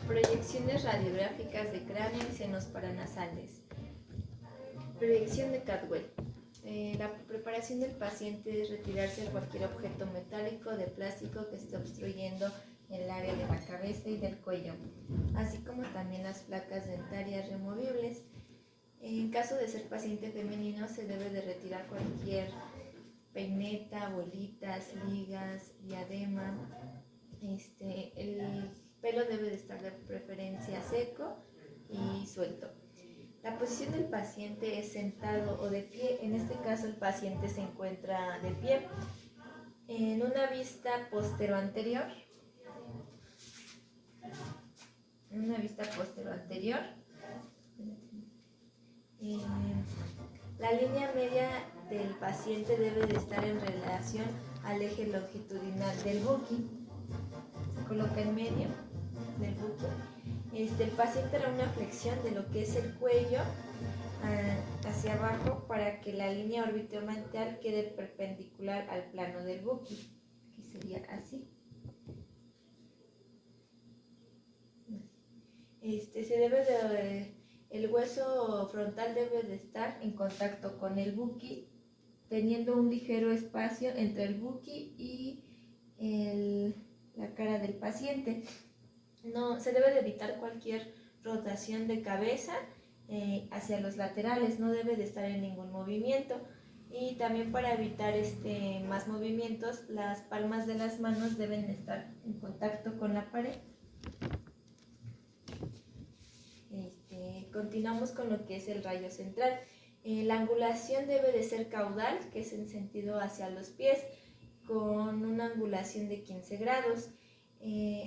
Proyecciones radiográficas de cráneo y senos paranasales. Proyección de Caldwell. La preparación del paciente es retirarse cualquier objeto metálico o de plástico que esté obstruyendo el área de la cabeza y del cuello, así como también las placas dentarias removibles. En caso de ser paciente femenino, se debe de retirar cualquier peineta, bolitas, ligas, diadema. El pelo debe de estar de preferencia seco y suelto. La posición del paciente es sentado o de pie. En este caso el paciente se encuentra de pie en una vista postero-anterior. La línea media del paciente debe de estar en relación al eje longitudinal del buqui. Se coloca en medio del buque. El paciente hará una flexión de lo que es el cuello hacia abajo para que la línea orbitomental quede perpendicular al plano del buque, que sería así. El hueso frontal debe de estar en contacto con el buqui, teniendo un ligero espacio entre el buqui y la cara del paciente. No, se debe de evitar cualquier rotación de cabeza hacia los laterales, no debe de estar en ningún movimiento. Y también para evitar más movimientos, las palmas de las manos deben estar en contacto con la pared. Continuamos con lo que es el rayo central. La angulación debe de ser caudal, que es en sentido hacia los pies, con una angulación de 15 grados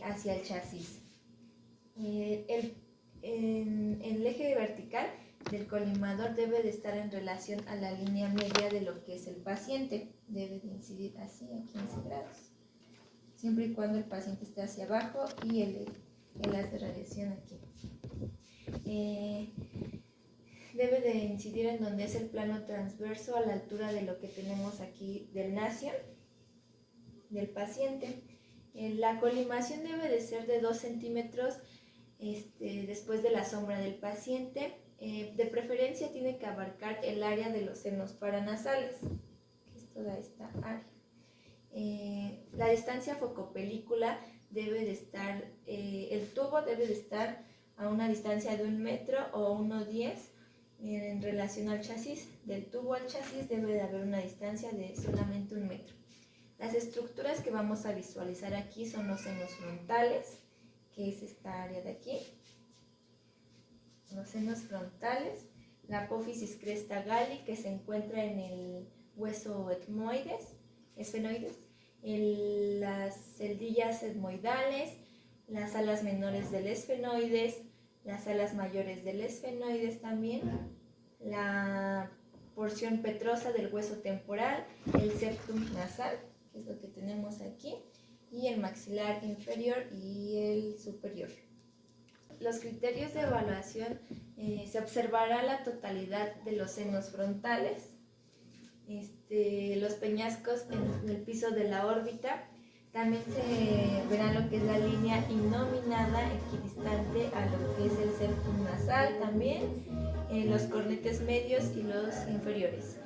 hacia el chasis. El eje vertical del colimador debe de estar en relación a la línea media de lo que es el paciente. Debe de incidir así a 15 grados, siempre y cuando el paciente esté hacia abajo y el haz de radiación aquí. Debe de incidir en donde es el plano transverso a la altura de lo que tenemos aquí del nasion del paciente. La colimación debe de ser de 2 centímetros después de la sombra del paciente. De preferencia tiene que abarcar el área de los senos paranasales, que es toda esta área. La distancia focopelícula debe de estar, el tubo debe de estar a una distancia de 1 metro o 1,10 en relación al chasis. Del tubo al chasis debe de haber una distancia de solamente 1 metro. Las estructuras que vamos a visualizar aquí son los senos frontales, que es esta área de aquí. Los senos frontales, la apófisis cresta galli, que se encuentra en el hueso esfenoides, las celdillas etmoidales, las alas menores del esfenoides, las alas mayores del esfenoides también, la porción petrosa del hueso temporal, el septum nasal, que es lo que tenemos aquí, y el maxilar inferior y el superior. Los criterios de evaluación: se observará la totalidad de los senos frontales, los peñascos en el piso de la órbita. También se verá lo que es la línea innominada equidistante a lo que es el septum nasal también, los cornetes medios y los inferiores.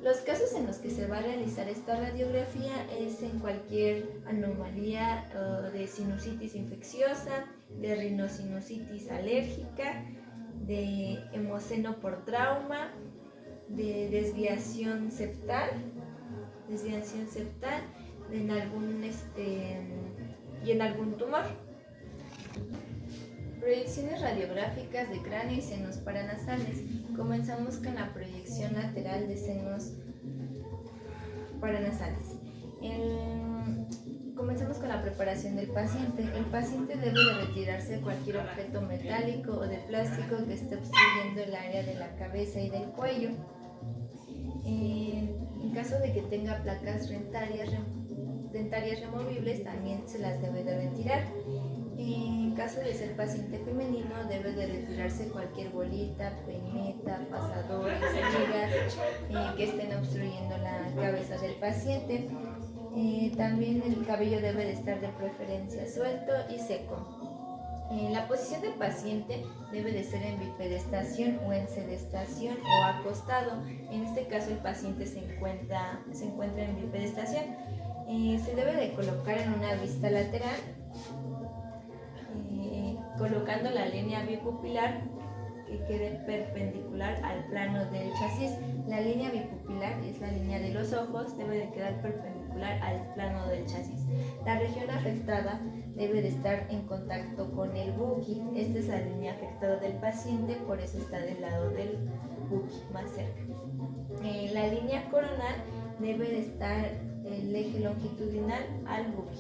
Los casos en los que se va a realizar esta radiografía es en cualquier anomalía de sinusitis infecciosa, de rinosinusitis alérgica, de hemoceno por trauma, de desviación septal, en algún tumor. Proyecciones radiográficas de cráneo y senos paranasales. Comenzamos con la proyección lateral de senos paranasales. Comenzamos con la preparación del paciente. El paciente debe de retirarse cualquier objeto metálico o de plástico que esté obstruyendo el área de la cabeza y del cuello. En caso de que tenga placas dentarias removibles, también se las debe de retirar. En caso de ser paciente femenino, debe de retirarse cualquier bolita, peineta, pasadores, ligas que estén obstruyendo la cabeza del paciente. También el cabello debe de estar de preferencia suelto y seco. La posición del paciente debe de ser en bipedestación o en sedestación o acostado. En este caso el paciente se encuentra en bipedestación. Se debe de colocar en una vista lateral, colocando la línea bipupilar que quede perpendicular al plano del chasis. La línea bipupilar es la línea de los ojos, debe de quedar perpendicular al plano del chasis. La región afectada debe de estar en contacto con el buki. Esta es la línea afectada del paciente, por eso está del lado del buki, más cerca. La línea coronal debe de estar el eje longitudinal al buki.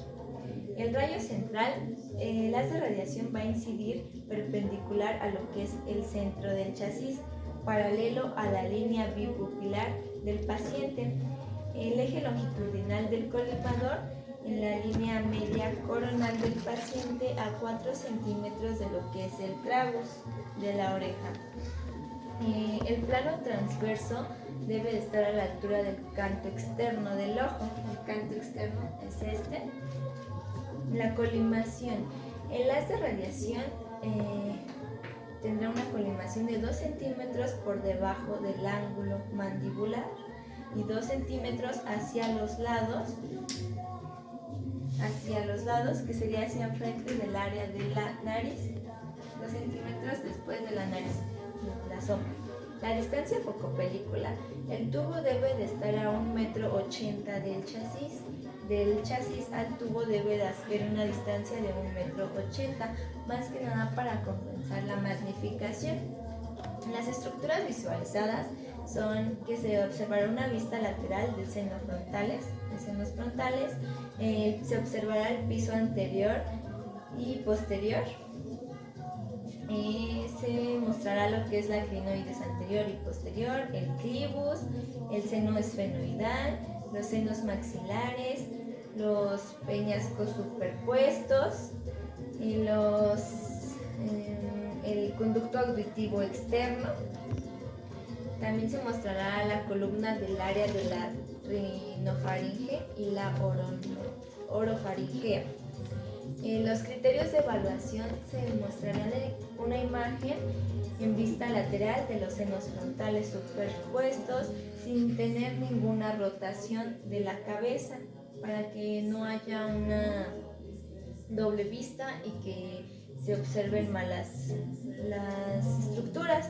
El rayo central, el haz de radiación va a incidir perpendicular a lo que es el centro del chasis, paralelo a la línea bipupilar del paciente. El eje longitudinal del colimador en la línea media coronal del paciente a 4 centímetros de lo que es el tragus de la oreja. El plano transverso debe de estar a la altura del canto externo del ojo. El canto externo es este. La colimación. El haz de radiación tendrá una colimación de 2 centímetros por debajo del ángulo mandibular y 2 centímetros hacia los lados, que sería hacia enfrente del área de la nariz, 2 centímetros después de la nariz, la sombra. La distancia focopelícula, el tubo debe de estar a 1,80 m del chasis. Del chasis al tubo debe de haber una distancia de 1,80 m, más que nada para compensar la magnificación. Las estructuras visualizadas son que se observará una vista lateral de senos frontales, se observará el piso anterior y posterior, se mostrará lo que es la crinoides anterior y posterior, el clivus, el seno esfenoidal, los senos maxilares, los peñascos superpuestos y el conducto auditivo externo. También se mostrará la columna del área de la rinofaringe y la orofaringea. Los criterios de evaluación se mostrarán en una imagen en vista lateral de los senos frontales superpuestos sin tener ninguna rotación de la cabeza, para que no haya una doble vista y que se observen malas las estructuras.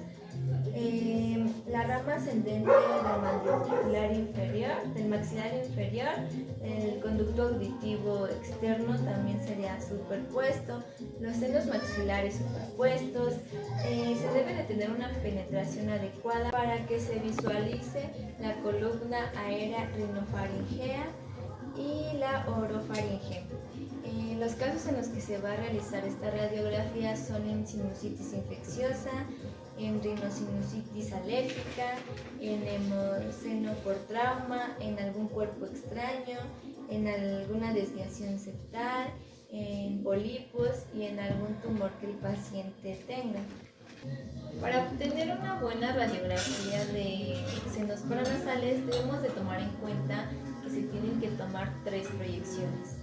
La rama ascendente del maxilar inferior, el conducto auditivo externo también sería superpuesto, los senos maxilares superpuestos. Se debe de tener una penetración adecuada para que se visualice la columna aérea rinofaringea y la orofaringe. Los casos en los que se va a realizar esta radiografía son en sinusitis infecciosa, en rinosinusitis alérgica, en hemoceno por trauma, en algún cuerpo extraño, en alguna desviación septal, en pólipos y en algún tumor que el paciente tenga. Para obtener una buena radiografía de senos paranasales debemos de tomar en cuenta que se tienen que tomar 3 proyecciones,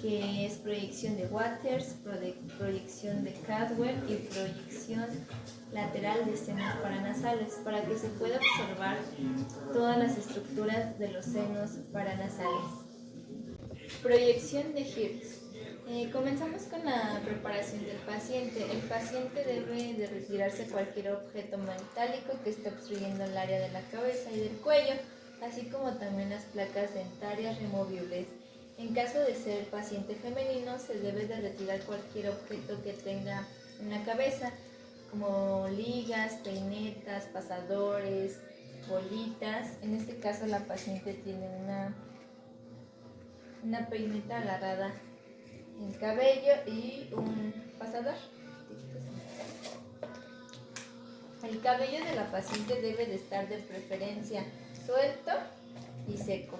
que es proyección de Waters, proyección de Cadwell y proyección lateral de senos paranasales, para que se pueda observar todas las estructuras de los senos paranasales. Proyección de Hirsch. Comenzamos con la preparación del paciente. El paciente debe de retirarse cualquier objeto metálico que esté obstruyendo el área de la cabeza y del cuello, así como también las placas dentarias removibles. En caso de ser paciente femenino, se debe de retirar cualquier objeto que tenga en la cabeza, como ligas, peinetas, pasadores, bolitas. En este caso la paciente tiene una peineta agarrada en el cabello y un pasador. El cabello de la paciente debe de estar de preferencia suelto y seco.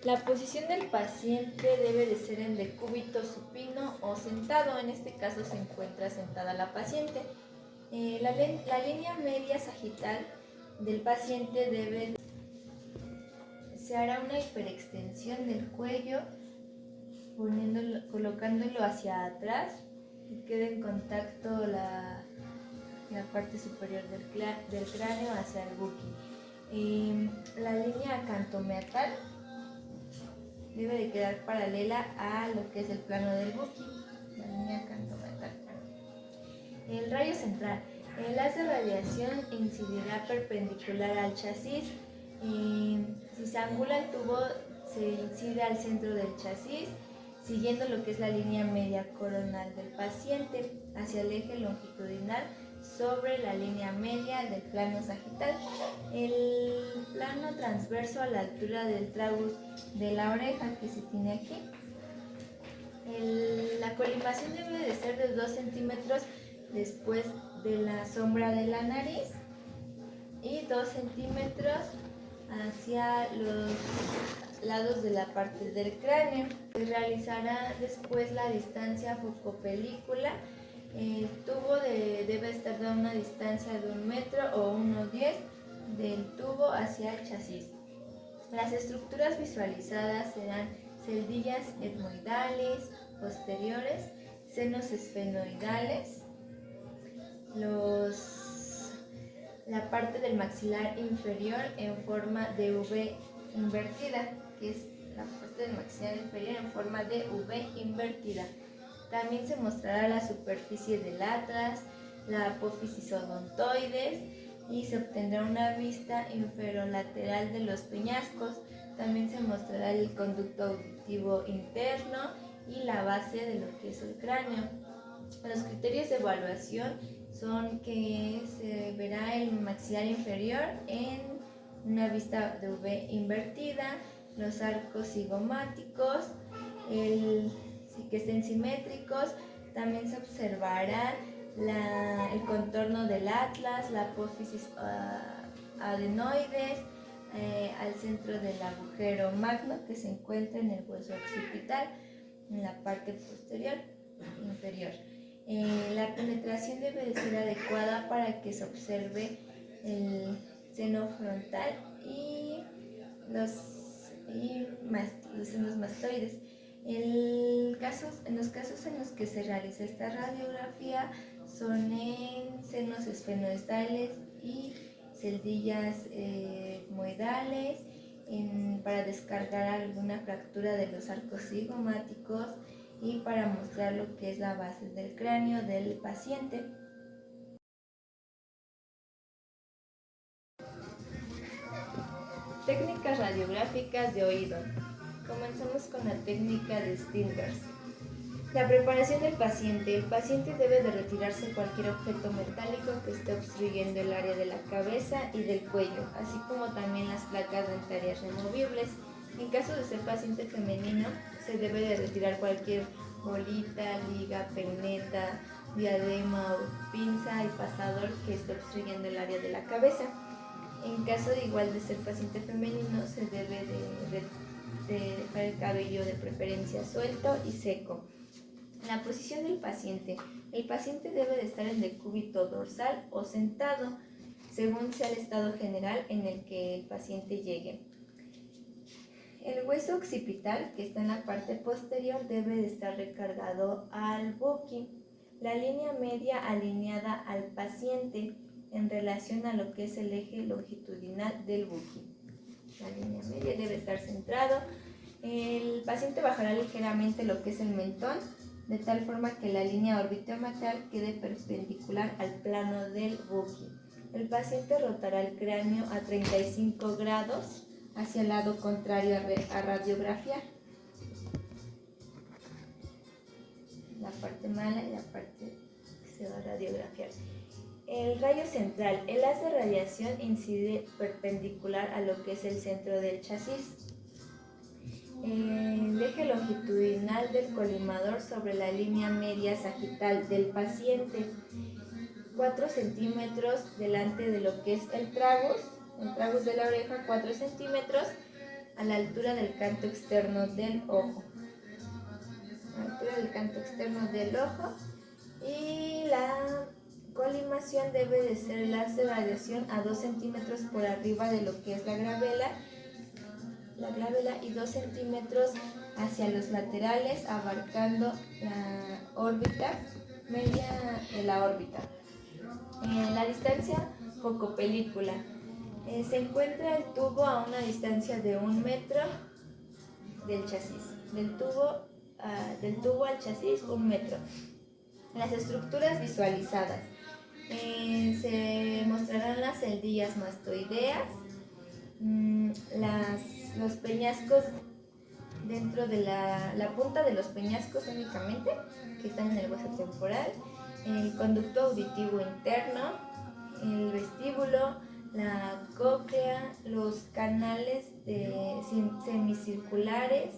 La posición del paciente debe de ser en decúbito supino o sentado. En este caso se encuentra sentada la paciente. La línea media sagital del paciente se hará una hiperextensión del cuello, colocándolo hacia atrás y queda en contacto la parte superior del cráneo hacia el buki. La línea acantomeatal debe de quedar paralela a lo que es el plano del buki. La línea acantomeatal. El rayo central. El haz de radiación incidirá perpendicular al chasis. Si se angula el tubo, se incide al centro del chasis, siguiendo lo que es la línea media coronal del paciente hacia el eje longitudinal sobre la línea media del plano sagital. El plano transverso a la altura del tragus de la oreja que se tiene aquí. La colimación debe de ser de 2 centímetros después de la sombra de la nariz y 2 centímetros hacia los lados de la parte del cráneo. Se realizará después la distancia focopelícula. El tubo debe estar a una distancia de 1 metro o 1,10 del tubo hacia el chasis. Las estructuras visualizadas serán celdillas etmoidales posteriores, senos esfenoidales, la parte del maxilar inferior en forma de V invertida, que es la parte del maxilar inferior en forma de V invertida. También se mostrará la superficie del atlas, la apófisis odontoides y se obtendrá una vista inferolateral de los peñascos. También se mostrará el conducto auditivo interno y la base de lo que es el cráneo. Los criterios de evaluación son que se verá el maxilar inferior en una vista de V invertida, los arcos cigomáticos, que estén simétricos. También se observará el contorno del atlas, la apófisis adenoides, al centro del agujero magno que se encuentra en el hueso occipital, en la parte posterior inferior. La penetración debe de ser adecuada para que se observe el seno frontal y los senos mastoides. En los casos en los que se realiza esta radiografía son en senos esfenoidales y celdillas etmoidales, para descargar alguna fractura de los arcos cigomáticos y para mostrar lo que es la base del cráneo del paciente. Técnicas radiográficas de oído. Comenzamos con la técnica de Stillgers. La preparación del paciente. El paciente debe de retirarse cualquier objeto metálico que esté obstruyendo el área de la cabeza y del cuello, así como también las placas dentarias removibles. En caso de ser paciente femenino, se debe de retirar cualquier bolita, liga, peineta, diadema o pinza y pasador que esté obstruyendo el área de la cabeza. En caso de igual de ser paciente femenino, se debe de dejar el cabello de preferencia suelto y seco. La posición del paciente. El paciente debe de estar en decúbito dorsal o sentado, según sea el estado general en el que el paciente llegue. El hueso occipital, que está en la parte posterior, debe de estar recargado al buki. La línea media alineada al paciente en relación a lo que es el eje longitudinal del buki. La línea media debe estar centrado. El paciente bajará ligeramente lo que es el mentón, de tal forma que la línea orbitomeatal quede perpendicular al plano del buki. El paciente rotará el cráneo a 35 grados hacia el lado contrario a radiografiar. La parte mala y la parte que se va a radiografiar. El rayo central. El haz de radiación incide perpendicular a lo que es el centro del chasis. El eje longitudinal del colimador sobre la línea media sagital del paciente. 4 centímetros delante de lo que es el tragus de la oreja, 4 centímetros a la altura del canto externo del ojo. A la altura del canto externo del ojo. Y la colimación debe de ser el haz de radiación a 2 centímetros por arriba de lo que es la glabela y 2 centímetros hacia los laterales, abarcando la órbita media de la órbita. La distancia focopelícula. Se encuentra el tubo a una distancia de 1 metro del chasis. Del tubo al chasis, 1 metro. Las estructuras visualizadas. Se mostrarán las celdillas mastoideas, los peñascos dentro de la punta de los peñascos únicamente, que están en el hueso temporal, el conducto auditivo interno, el vestíbulo, la cóclea, los canales semicirculares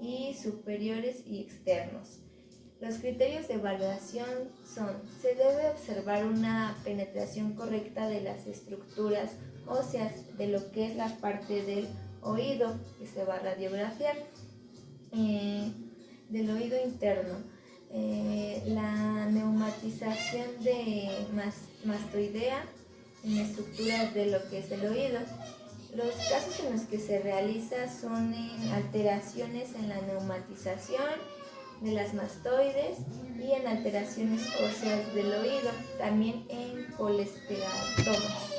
y superiores y externos. Los criterios de evaluación son: se debe observar una penetración correcta de las estructuras óseas de lo que es la parte del oído que se va a radiografiar, del oído interno, la neumatización de mastoidea en estructuras de lo que es el oído. Los casos en los que se realiza son en alteraciones en la neumatización de las mastoides y en alteraciones óseas del oído, también en colesteratomas.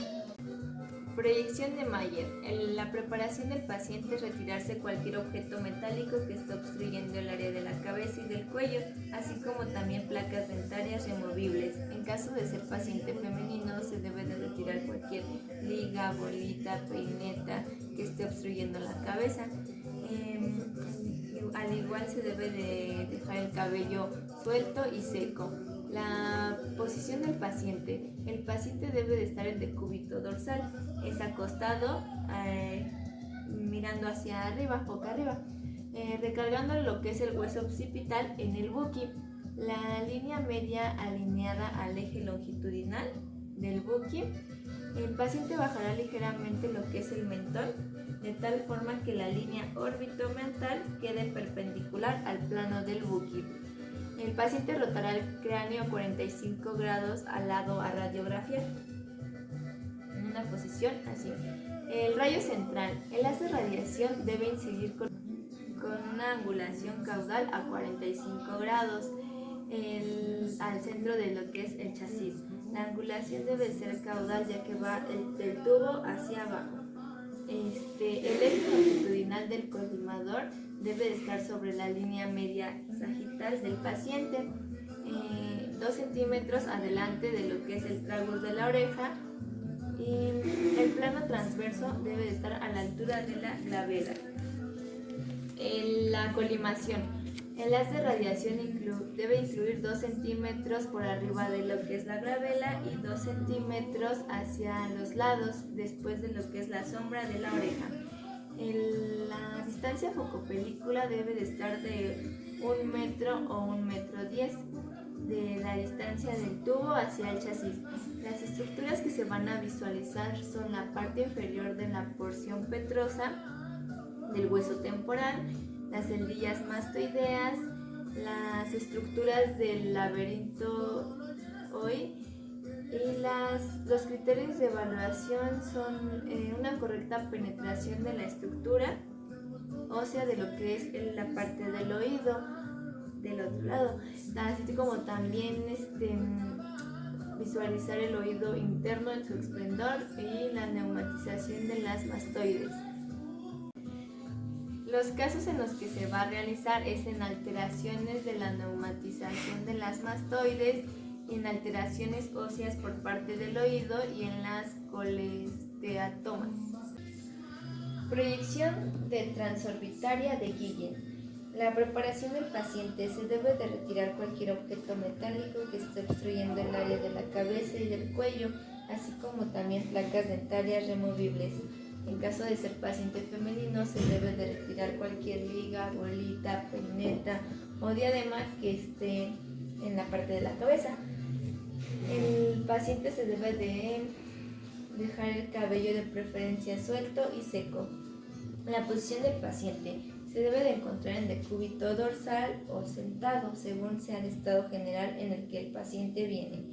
Proyección de Mayer. La preparación del paciente es retirarse cualquier objeto metálico que esté obstruyendo el área de la cabeza y del cuello, así como también placas dentarias removibles. En caso de ser paciente femenino, se debe de retirar cualquier liga, bolita, peineta que esté obstruyendo la cabeza. Al igual se debe de dejar el cabello suelto y seco. La posición del paciente. El paciente debe de estar en decúbito dorsal, es acostado, mirando hacia arriba, boca arriba, recargando lo que es el hueso occipital en el buki. La línea media alineada al eje longitudinal del buki. El paciente bajará ligeramente lo que es el mentón, de tal forma que la línea orbitomental quede perpendicular al plano del buki. El paciente rotará el cráneo 45 grados al lado a radiografiar, en una posición así. El rayo central. El haz de radiación debe incidir con una angulación caudal a 45 grados al centro de lo que es el chasis. La angulación debe ser caudal, ya que va del tubo hacia abajo. El eje longitudinal del colimador debe de estar sobre la línea media sagital del paciente, 2 centímetros adelante de lo que es el tragus de la oreja, y el plano transverso debe de estar a la altura de la glabela. La colimación. El haz de radiación debe incluir 2 centímetros por arriba de lo que es la glabela y 2 centímetros hacia los lados, después de lo que es la sombra de la oreja. La distancia focopelícula debe de estar de 1 metro o 1,10 metros de la distancia del tubo hacia el chasis. Las estructuras que se van a visualizar son la parte inferior de la porción petrosa del hueso temporal, las celdillas mastoideas, las estructuras del laberinto OI, y los criterios de evaluación son una correcta penetración de la estructura ósea de lo que es la parte del oído del otro lado, así como también visualizar el oído interno en su esplendor y la neumatización de las mastoides. Los casos en los que se va a realizar es en alteraciones de la neumatización de las mastoides, en alteraciones óseas por parte del oído y en las colesteatomas. Proyección de transorbitaria de Guillen. La preparación del paciente. Se debe de retirar cualquier objeto metálico que esté obstruyendo el área de la cabeza y del cuello, así como también placas dentarias removibles. En caso de ser paciente femenino, se debe de retirar cualquier liga, bolita, peineta o diadema que esté en la parte de la cabeza. El paciente se debe de dejar el cabello de preferencia suelto y seco. La posición del paciente. Se debe de encontrar en decúbito dorsal o sentado, según sea el estado general en el que el paciente viene,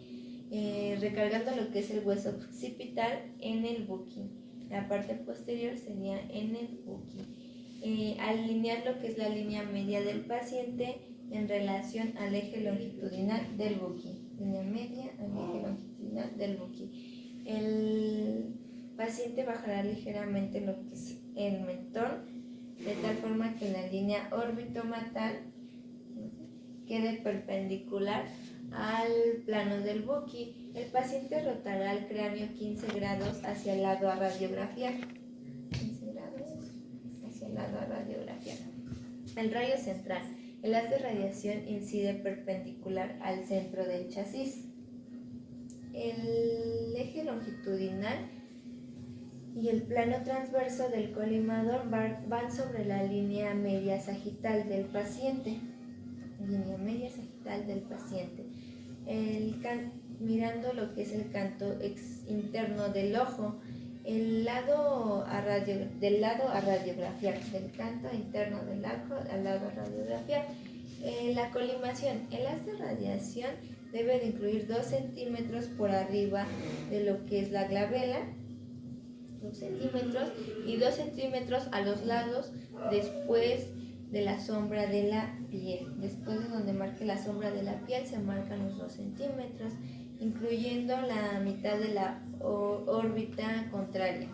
recargando lo que es el hueso occipital en el buki. La parte posterior sería en el buki. alinear lo que es la línea media del paciente en relación al eje longitudinal del buqui. Línea media al eje longitudinal del buqui. El paciente bajará ligeramente lo que es el mentón, de tal forma que la línea orbitomatal quede perpendicular al plano del buqui. El paciente rotará el cráneo 15 grados hacia el lado a radiografiar. 15 grados hacia el lado a radiografiar. El rayo central. El haz de radiación incide perpendicular al centro del chasis. El eje longitudinal y el plano transverso del colimador van sobre la línea media sagital del paciente. Línea media sagital del paciente. Mirando lo que es el canto interno del ojo, del lado a radiografiar, del canto interno del ojo al lado a radiografiar. La colimación. El haz de radiación debe de incluir 2 centímetros por arriba de lo que es la glabela, 2 centímetros, y 2 centímetros a los lados después de la sombra de la piel. Después de donde marque la sombra de la piel se marcan los 2 centímetros, incluyendo la mitad de la órbita contraria.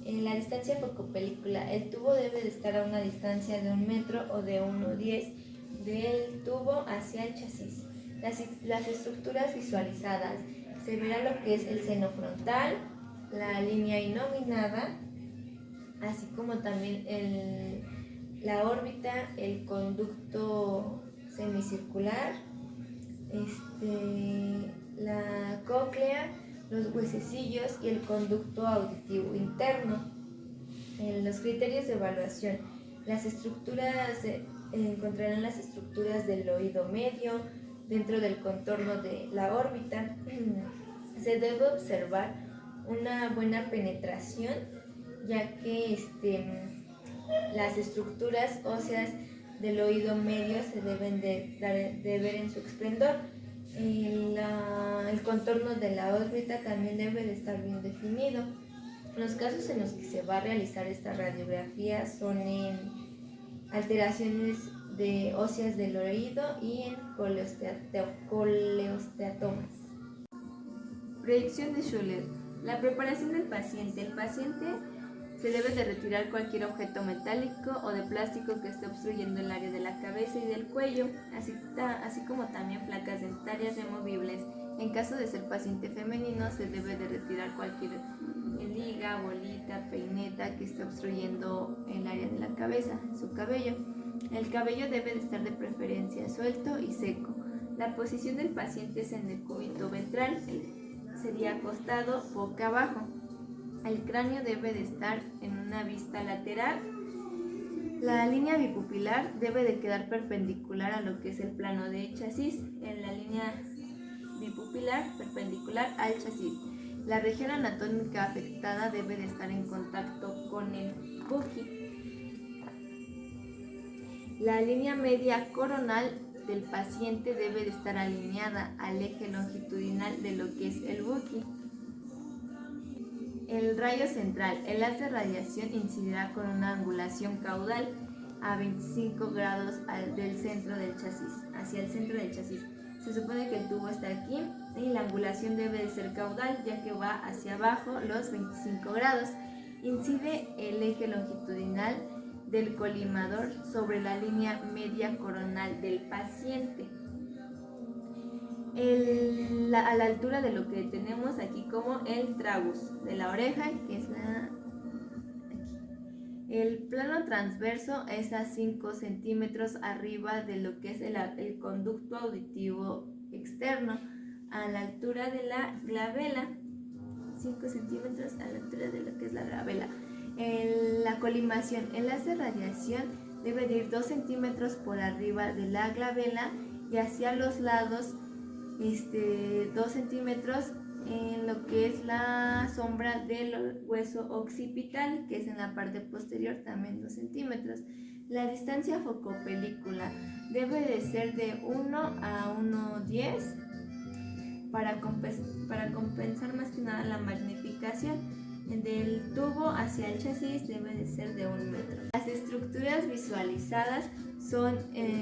En la distancia focopelícula, el tubo debe de estar a una distancia de 1 metro o de 1,10 del tubo hacia el chasis. Las estructuras visualizadas. Se verá lo que es el seno frontal, la línea inominada, así como también la órbita, el conducto semicircular, la cóclea, los huesecillos y el conducto auditivo interno. Los criterios de evaluación. Las estructuras, encontrarán las estructuras del oído medio dentro del contorno de la órbita. Se debe observar una buena penetración, ya que las estructuras óseas del oído medio se deben de ver en su esplendor. El contorno de la órbita también debe de estar bien definido. Los casos en los que se va a realizar esta radiografía son en alteraciones óseas del oído y en coleosteatomas. Predicción de Schuller. La preparación del paciente. El paciente se debe de retirar cualquier objeto metálico o de plástico que esté obstruyendo el área de la cabeza y del cuello, así como también placas dentarias removibles. En caso de ser paciente femenino, se debe de retirar cualquier liga, bolita, peineta que esté obstruyendo el área de la cabeza, su cabello. El cabello debe de estar de preferencia suelto y seco. La posición del paciente es en el cúbito ventral, sería acostado boca abajo. El cráneo debe de estar en una vista lateral. La línea bipupilar debe de quedar perpendicular a lo que es el plano de chasis. En la línea bipupilar perpendicular al chasis. La región anatómica afectada debe de estar en contacto con el buqui. La línea media coronal del paciente debe de estar alineada al eje longitudinal de lo que es el buqui. El rayo central. El haz de radiación incidirá con una angulación caudal a 25 grados del centro del chasis, hacia el centro del chasis. Se supone que el tubo está aquí y la angulación debe de ser caudal, ya que va hacia abajo los 25 grados. Incide el eje longitudinal del colimador sobre la línea media coronal del paciente. A la altura de lo que tenemos aquí como el tragus de la oreja, que es aquí. El plano transverso es a 5 centímetros arriba de lo que es el conducto auditivo externo, a la altura de la glabela, 5 centímetros a la altura de lo que es la glabela. La colimación. El haz de radiación debe de ir 2 centímetros por arriba de la glabela y hacia los lados 2 centímetros en lo que es la sombra del hueso occipital, que es en la parte posterior, también 2 centímetros. La distancia focopelícula debe de ser de 1 a 1,10 para compensar más que nada la magnificación. del tubo hacia el chasis debe de ser de 1 metro. Las estructuras visualizadas son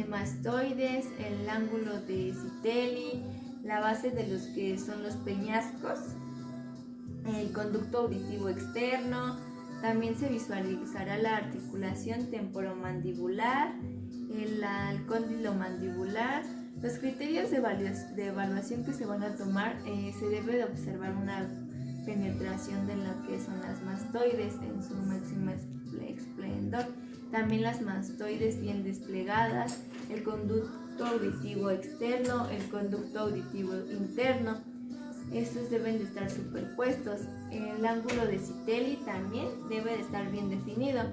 mastoides, el ángulo de Zitelli, la base de los que son los peñascos, el conducto auditivo externo. También se visualizará la articulación temporomandibular, el cóndilo mandibular. Los criterios de evaluación que se van a tomar, se debe de observar una penetración de lo que son las mastoides en su máximo esplendor. También las mastoides bien desplegadas, el conducto auditivo externo, el conducto auditivo interno. Estos deben de estar superpuestos. El ángulo de Zitelli también debe de estar bien definido.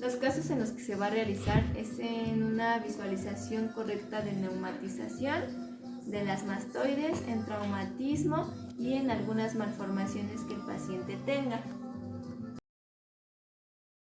Los casos en los que se va a realizar es en una visualización correcta de neumatización de las mastoides, en traumatismo y en algunas malformaciones que el paciente tenga.